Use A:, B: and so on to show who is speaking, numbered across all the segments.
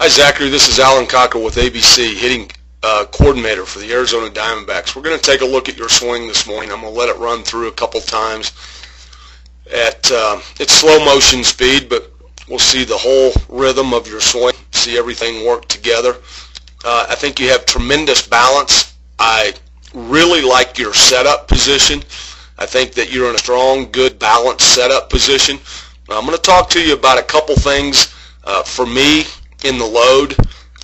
A: Hi Zachary, this is Alan Cocker with ABC, hitting coordinator for the Arizona Diamondbacks. We're going to take a look at your swing this morning. I'm going to let it run through a couple times at it's slow motion speed, but we'll see the whole rhythm of your swing, see everything work together. I think you have tremendous balance. I really like your setup position. I think that you're in a strong, good, balanced setup position. I'm going to talk to you about a couple things for me in the load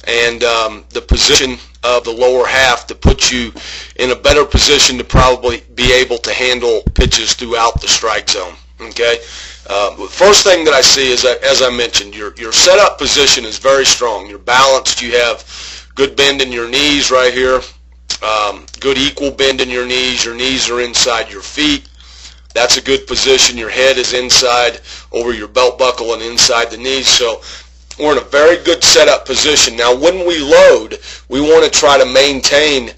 A: and the position of the lower half to put you in a better position to probably be able to handle pitches throughout the strike zone. Okay. The first thing that I see is that, as I mentioned, your setup position is very strong. You're balanced. You have good bend in your knees right here. Good equal bend in your knees. Your knees are inside your feet. That's a good position. Your head is inside over your belt buckle and inside the knees. So we're in a very good setup position. Now when we load, we want to try to maintain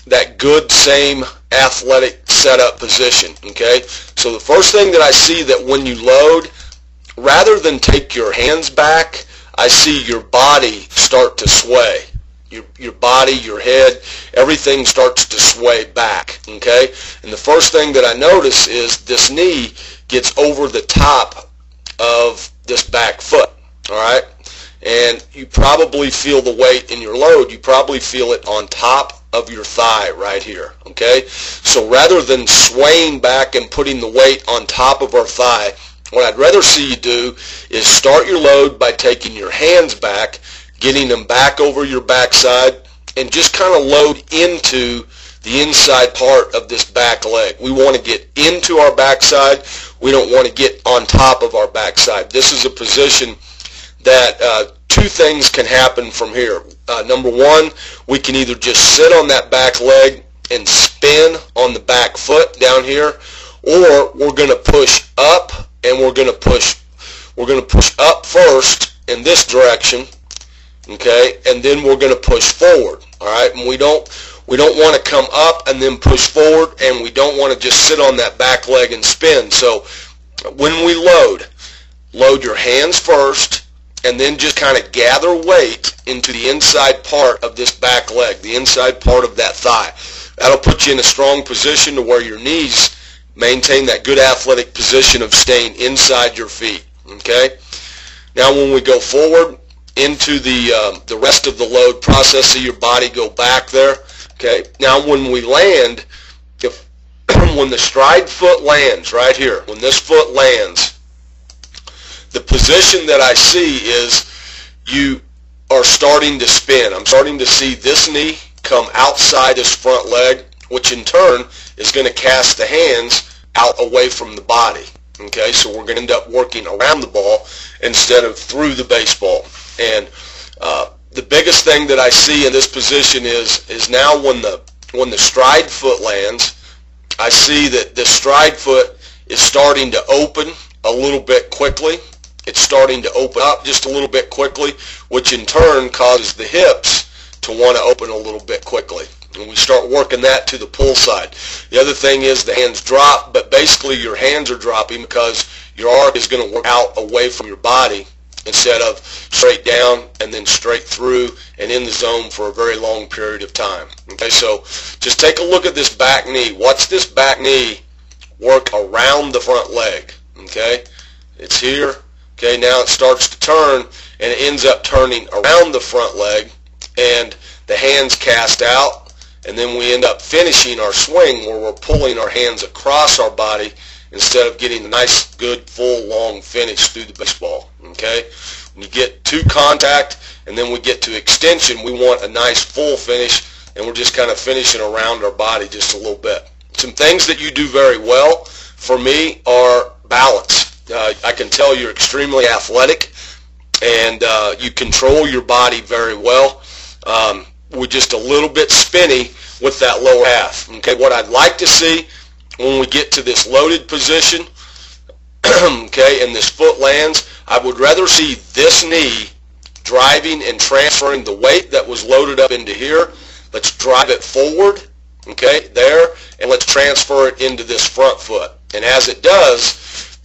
A: that good, same athletic setup position. Okay? So the first thing that I see that when you load, rather than take your hands back, I see your body start to sway. Your body, your head, everything starts to sway back, okay? And the first thing that I notice is this knee gets over the top of this back foot, all right? And you probably feel the weight in your load. You probably feel it on top of your thigh right here, okay? So rather than swaying back and putting the weight on top of our thigh, what I'd rather see you do is start your load by taking your hands back, getting them back over your backside, and just kind of load into the inside part of this back leg. We want to get into our backside. We don't want to get on top of our backside. This is a position that two things can happen from here. Number one, we can either just sit on that back leg and spin on the back foot down here, or we're going to push up, and we're going to push up first in this direction. Okay, and then we're going to push forward. All right, and we don't want to come up and then push forward, and we don't want to just sit on that back leg and spin. So when we load your hands first, and then just kind of gather weight into the inside part of this back leg, the inside part of that thigh. That'll put you in a strong position to where your knees maintain that good athletic position of staying inside your feet. Okay, now when we go forward into the rest of the load process, see your body go back there. Okay. Now when we land, when the stride foot lands right here, when this foot lands, the position that I see is you are starting to spin. I'm starting to see this knee come outside this front leg, which in turn is going to cast the hands out away from the body. Okay, so we're going to end up working around the ball instead of through the baseball. And the biggest thing that I see in this position is now when the stride foot lands, I see that the stride foot is starting to open a little bit quickly. It's starting to open up just a little bit quickly, which in turn causes the hips to want to open a little bit quickly. And we start working that to the pull side. The other thing is the hands drop, but basically your hands are dropping because your arc is going to work out away from your body instead of straight down and then straight through and in the zone for a very long period of time. Okay, so just take a look at this back knee. Watch this back knee work around the front leg. Okay, it's here. Okay, now it starts to turn, and it ends up turning around the front leg, and the hands cast out. And then we end up finishing our swing where we're pulling our hands across our body instead of getting a nice, good, full, long finish through the baseball. Okay? When you get to contact and then we get to extension, we want a nice, full finish, and we're just kind of finishing around our body just a little bit. Some things that you do very well for me are balance. I can tell you're extremely athletic, and you control your body very well. We're just a little bit spinny with that lower half. Okay, what I'd like to see when we get to this loaded position, okay, and this foot lands, I would rather see this knee driving and transferring the weight that was loaded up into here. Let's drive it forward, okay, there, and let's transfer it into this front foot. And as it does,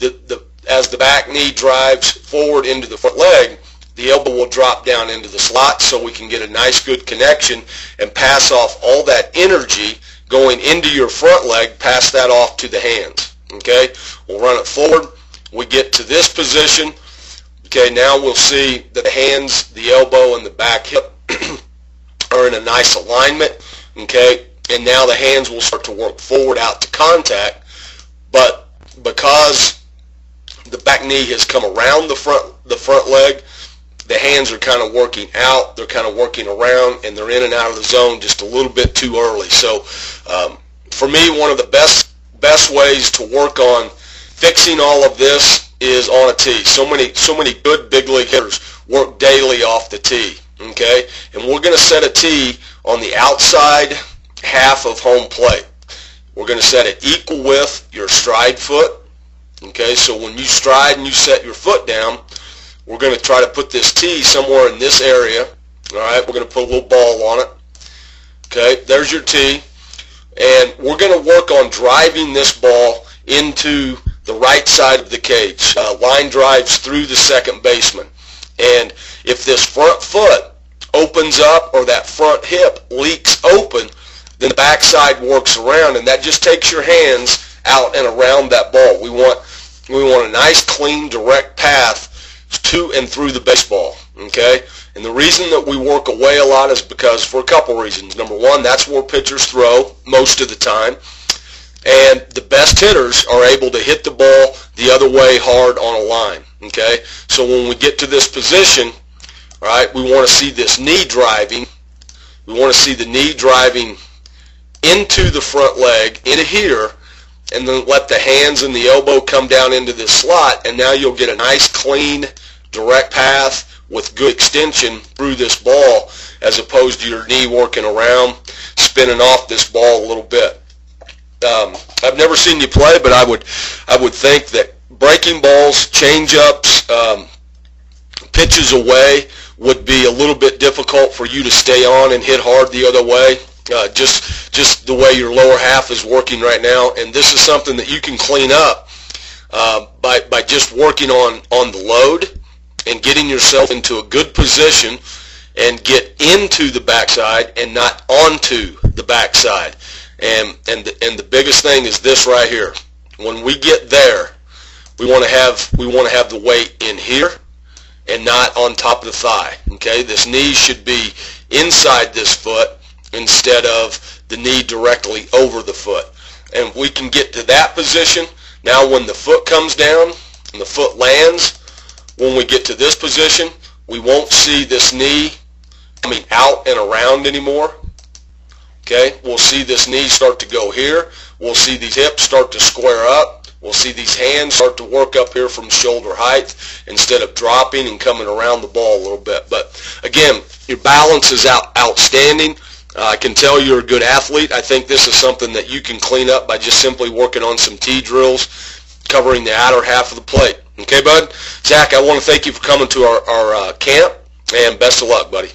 A: as the back knee drives forward into the front leg, the elbow will drop down into the slot so we can get a nice good connection and pass off all that energy going into your front leg, pass that off to the hands. Okay, we'll run it forward. We get to this position. Okay, now we'll see that the hands, the elbow, and the back hip are in a nice alignment. Okay, and now the hands will start to work forward out to contact, but because the back knee has come around the front leg, the hands are kind of working out, they're kind of working around, and they're in and out of the zone just a little bit too early. So for me, one of the best ways to work on fixing all of this is on a tee. So many good big league hitters work daily off the tee. Okay, and we're going to set a tee on the outside half of home plate. We're going to set it equal with your stride foot. Okay, so when you stride and you set your foot down, we're going to try to put this tee somewhere in this area. All right, we're going to put a little ball on it. Okay, there's your tee. And we're going to work on driving this ball into the right side of the cage. Line drives through the second baseman. And if this front foot opens up or that front hip leaks open, then the backside works around, and that just takes your hands out and around that ball. We want a nice, clean, direct path to and through the baseball. Okay? And the reason that we work away a lot is because for a couple reasons. Number one, that's where pitchers throw most of the time. And the best hitters are able to hit the ball the other way hard on a line. Okay? So when we get to this position, all right, we want to see this knee driving. We want to see the knee driving into the front leg, into here, and then let the hands and the elbow come down into this slot, and now you'll get a nice, clean, direct path with good extension through this ball, as opposed to your knee working around, spinning off this ball a little bit. I've never seen you play, but I would think that breaking balls, change-ups, pitches away would be a little bit difficult for you to stay on and hit hard the other way. Just the way your lower half is working right now, and this is something that you can clean up by just working on the load and getting yourself into a good position and get into the backside and not onto the backside. And the biggest thing is this right here. When we get there, we want to have the weight in here and not on top of the thigh. Okay, this knee should be inside this foot instead of the knee directly over the foot. And we can get to that position. Now when the foot comes down and the foot lands, when we get to this position, we won't see this knee coming out and around anymore. Okay, we'll see this knee start to go here. We'll see these hips start to square up. We'll see these hands start to work up here from shoulder height instead of dropping and coming around the ball a little bit. But again, your balance is outstanding. I can tell you're a good athlete. I think this is something that you can clean up by just simply working on some T drills, covering the outer half of the plate. Okay, bud? Zach, I want to thank you for coming to our camp, and best of luck, buddy.